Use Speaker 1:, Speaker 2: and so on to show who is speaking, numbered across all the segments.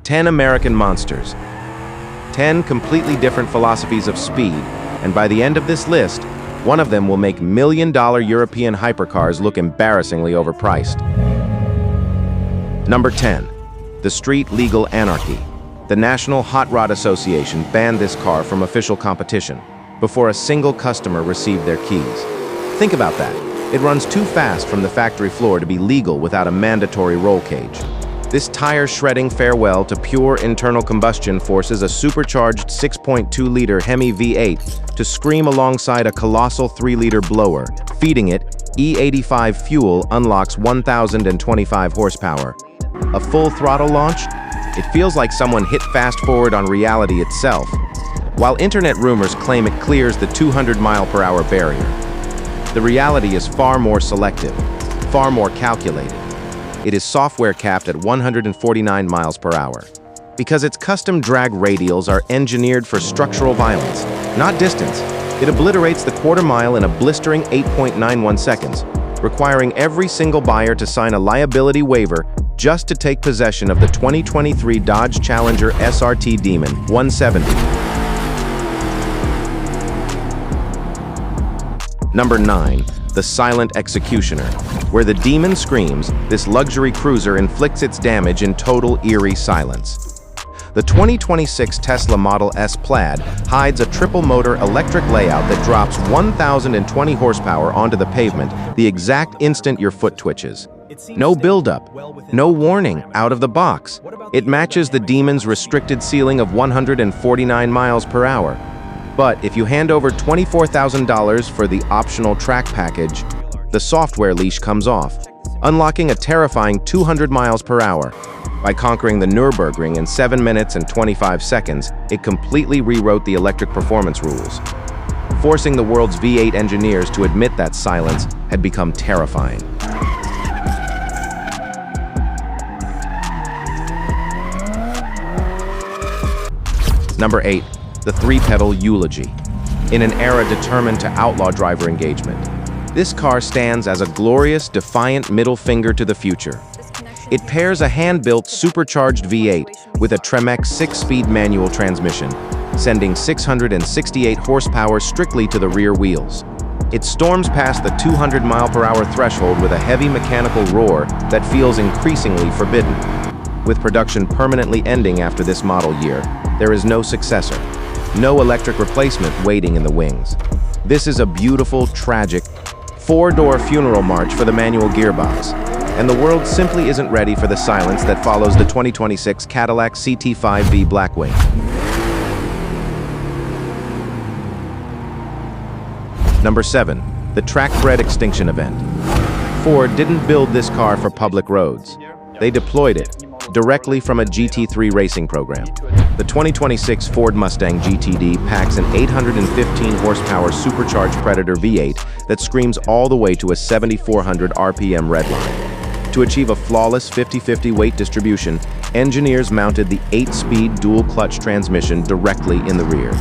Speaker 1: 10 American monsters. 10 completely different philosophies of speed, and by the end of this list, one of them will make million-dollar European hypercars look embarrassingly overpriced. Number 10. The Street Legal Anarchy. The National Hot Rod Association banned this car from official competition before a single customer received their keys. Think about that. It runs too fast from the factory floor to be legal without a mandatory roll cage. This tire-shredding farewell to pure internal combustion forces a supercharged 6.2-liter Hemi V8 to scream alongside a colossal 3-liter blower. Feeding it, E85 fuel unlocks 1,025 horsepower. A full throttle launch? It feels like someone hit fast forward on reality itself. While internet rumors claim it clears the 200-mile-per-hour barrier, the reality is far more selective, far more calculated. It is software capped at 149 miles per hour. Because its custom drag radials are engineered for structural violence, not distance, it obliterates the quarter mile in a blistering 8.91 seconds, requiring every single buyer to sign a liability waiver just to take possession of the 2023 Dodge Challenger SRT Demon 170. Number 9. The Silent Executioner. Where the Demon screams, this luxury cruiser inflicts its damage in total eerie silence. The 2026 Tesla Model S Plaid hides a triple-motor electric layout that drops 1,020 horsepower onto the pavement the exact instant your foot twitches. No buildup, no warning, out of the box. It matches the Demon's restricted ceiling of 149 miles per hour. But if you hand over $24,000 for the optional track package, the software leash comes off, unlocking a terrifying 200 miles per hour. By conquering the Nürburgring in 7 minutes and 25 seconds, it completely rewrote the electric performance rules, forcing the world's V8 engineers to admit that silence had become terrifying. Number 8. The three-pedal eulogy. In an era determined to outlaw driver engagement, this car stands as a glorious, defiant middle finger to the future. It pairs a hand-built supercharged V8 with a Tremec 6-speed manual transmission, sending 668 horsepower strictly to the rear wheels. It storms past the 200-mile-per-hour threshold with a heavy mechanical roar that feels increasingly forbidden. With production permanently ending after this model year, there is no successor. No electric replacement waiting in the wings. This is a beautiful, tragic, four-door funeral march for the manual gearbox, and the world simply isn't ready for the silence that follows the 2026 Cadillac CT5-V Blackwing. Number 7. The track-bred extinction event. Ford didn't build this car for public roads. They deployed it directly from a GT3 racing program. The 2026 Ford Mustang GTD packs an 815 horsepower supercharged Predator V8 that screams all the way to a 7,400 RPM redline. To achieve a flawless 50-50 weight distribution, engineers mounted the 8-speed dual-clutch transmission directly in the rear.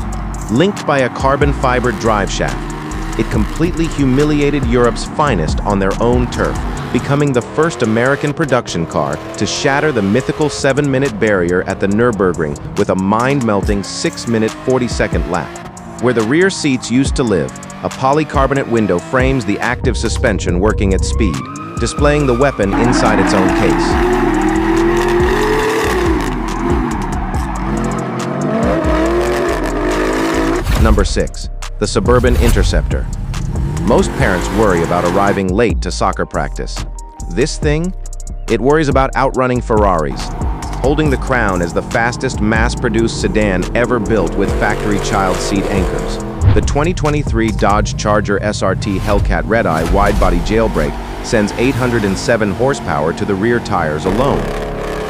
Speaker 1: Linked by a carbon fiber drive shaft, it completely humiliated Europe's finest on their own turf, becoming the first American production car to shatter the mythical 7-minute barrier at the Nürburgring with a mind-melting 6-minute 40-second lap. Where the rear seats used to live, a polycarbonate window frames the active suspension working at speed, displaying the weapon inside its own case. Number 6. The Suburban Interceptor. Most parents worry about arriving late to soccer practice. This thing? It worries about outrunning Ferraris, holding the crown as the fastest mass-produced sedan ever built with factory child seat anchors. The 2023 Dodge Challenger SRT Hellcat Redeye wide-body Jailbreak sends 807 horsepower to the rear tires alone.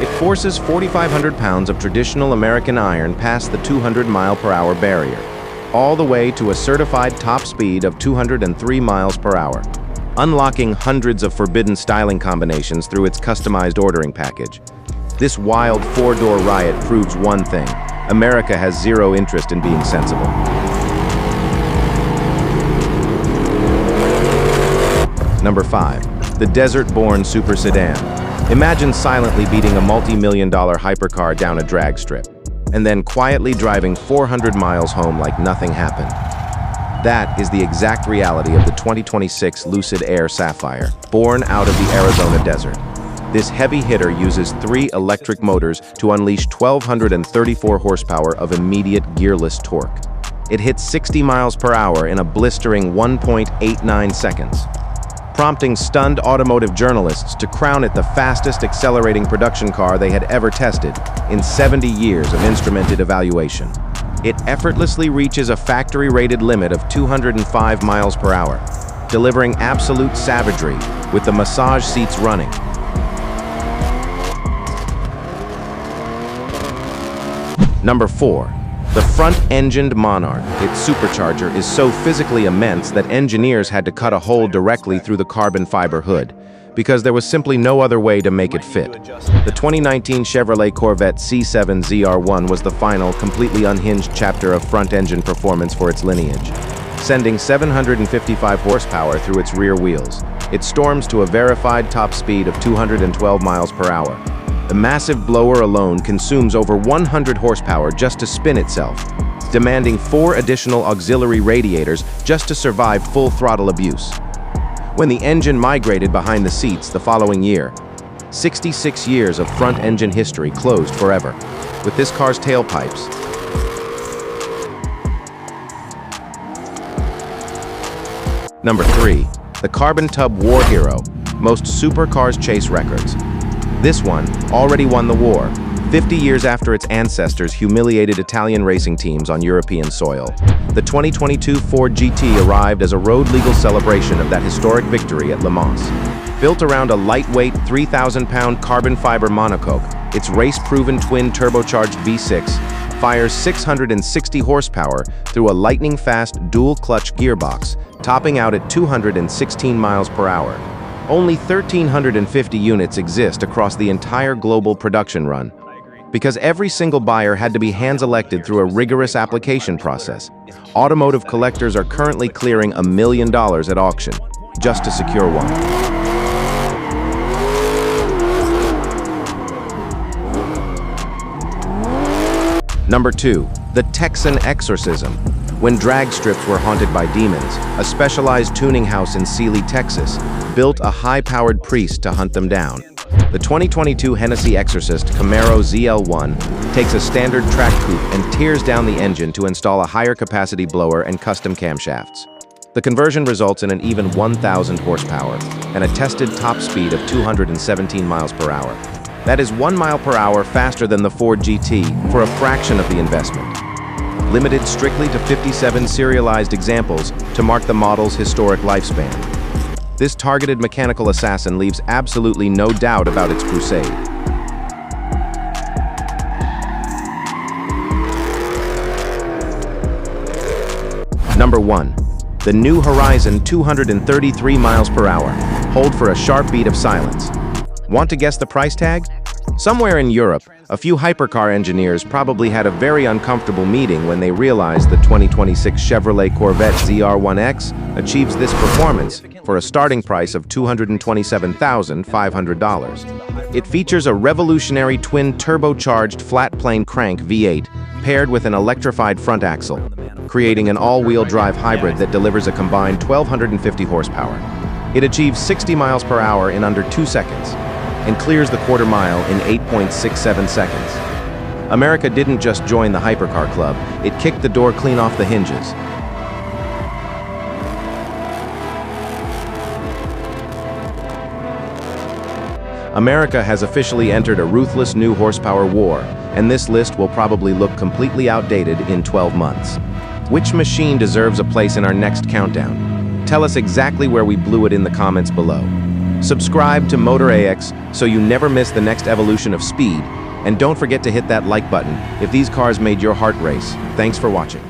Speaker 1: It forces 4,500 pounds of traditional American iron past the 200-mile-per-hour barrier, all the way to a certified top speed of 203 miles per hour, unlocking hundreds of forbidden styling combinations through its customized ordering package. This wild four-door riot proves one thing: America has zero interest in being sensible. Number 5. The desert-born super sedan. Imagine silently beating a multi-million-dollar hypercar down a drag strip, and then quietly driving 400 miles home like nothing happened. That is the exact reality of the 2026 Lucid Air Sapphire, born out of the Arizona desert. This heavy hitter uses 3 electric motors to unleash 1,234 horsepower of immediate gearless torque. It hits 60 miles per hour in a blistering 1.89 seconds, prompting stunned automotive journalists to crown it the fastest accelerating production car they had ever tested in 70 years of instrumented evaluation. It effortlessly reaches a factory-rated limit of 205 miles per hour, delivering absolute savagery with the massage seats running. Number 4. The front-engined Monarch. Its supercharger is so physically immense that engineers had to cut a hole directly through the carbon fiber hood, because there was simply no other way to make it fit. The 2019 Chevrolet Corvette C7 ZR1 was the final, completely unhinged chapter of front-engine performance for its lineage, sending 755 horsepower through its rear wheels. It storms to a verified top speed of 212 miles per hour. The massive blower alone consumes over 100 horsepower just to spin itself, demanding 4 additional auxiliary radiators just to survive full throttle abuse. When the engine migrated behind the seats the following year, 66 years of front-engine history closed forever. With this car's tailpipes, Number 3. The Carbon Tub War Hero, most supercars chase records. This one already won the war, 50 years after its ancestors humiliated Italian racing teams on European soil. The 2022 Ford GT arrived as a road-legal celebration of that historic victory at Le Mans. Built around a lightweight 3,000-pound carbon fiber monocoque, its race-proven twin-turbocharged V6 fires 660 horsepower through a lightning-fast dual-clutch gearbox, topping out at 216 miles per hour. Only 1,350 units exist across the entire global production run, because every single buyer had to be hand-selected through a rigorous application process. Automotive collectors are currently clearing $1 million at auction just to secure one. Number 2. The Texan Exorcism. When drag strips were haunted by demons, a specialized tuning house in Sealy, Texas, built a high-powered priest to hunt them down. The 2022 Hennessey Exorcist Camaro ZL1 takes a standard track coupe and tears down the engine to install a higher capacity blower and custom camshafts. The conversion results in an even 1,000 horsepower and a tested top speed of 217 miles per hour. That is 1 mile per hour faster than the Ford GT for a fraction of the investment. Limited strictly to 57 serialized examples to mark the model's historic lifespan. This targeted mechanical assassin leaves absolutely no doubt about its crusade. Number 1. The New Horizon 233 miles per hour. Hold for a sharp beat of silence. Want to guess the price tag? Somewhere in Europe, a few hypercar engineers probably had a very uncomfortable meeting when they realized the 2026 Chevrolet Corvette ZR1X achieves this performance for a starting price of $227,500. It features a revolutionary twin-turbocharged flat-plane crank V8 paired with an electrified front axle, creating an all-wheel drive hybrid that delivers a combined 1,250 horsepower. It achieves 60 miles per hour in under 2 seconds and clears the quarter mile in 8.67 seconds. America didn't just join the hypercar club, it kicked the door clean off the hinges. America has officially entered a ruthless new horsepower war, and this list will probably look completely outdated in 12 months. Which machine deserves a place in our next countdown? Tell us exactly where we blew it in the comments below. Subscribe to MotorAIx so you never miss the next evolution of speed, and don't forget to hit that like button if these cars made your heart race. Thanks for watching.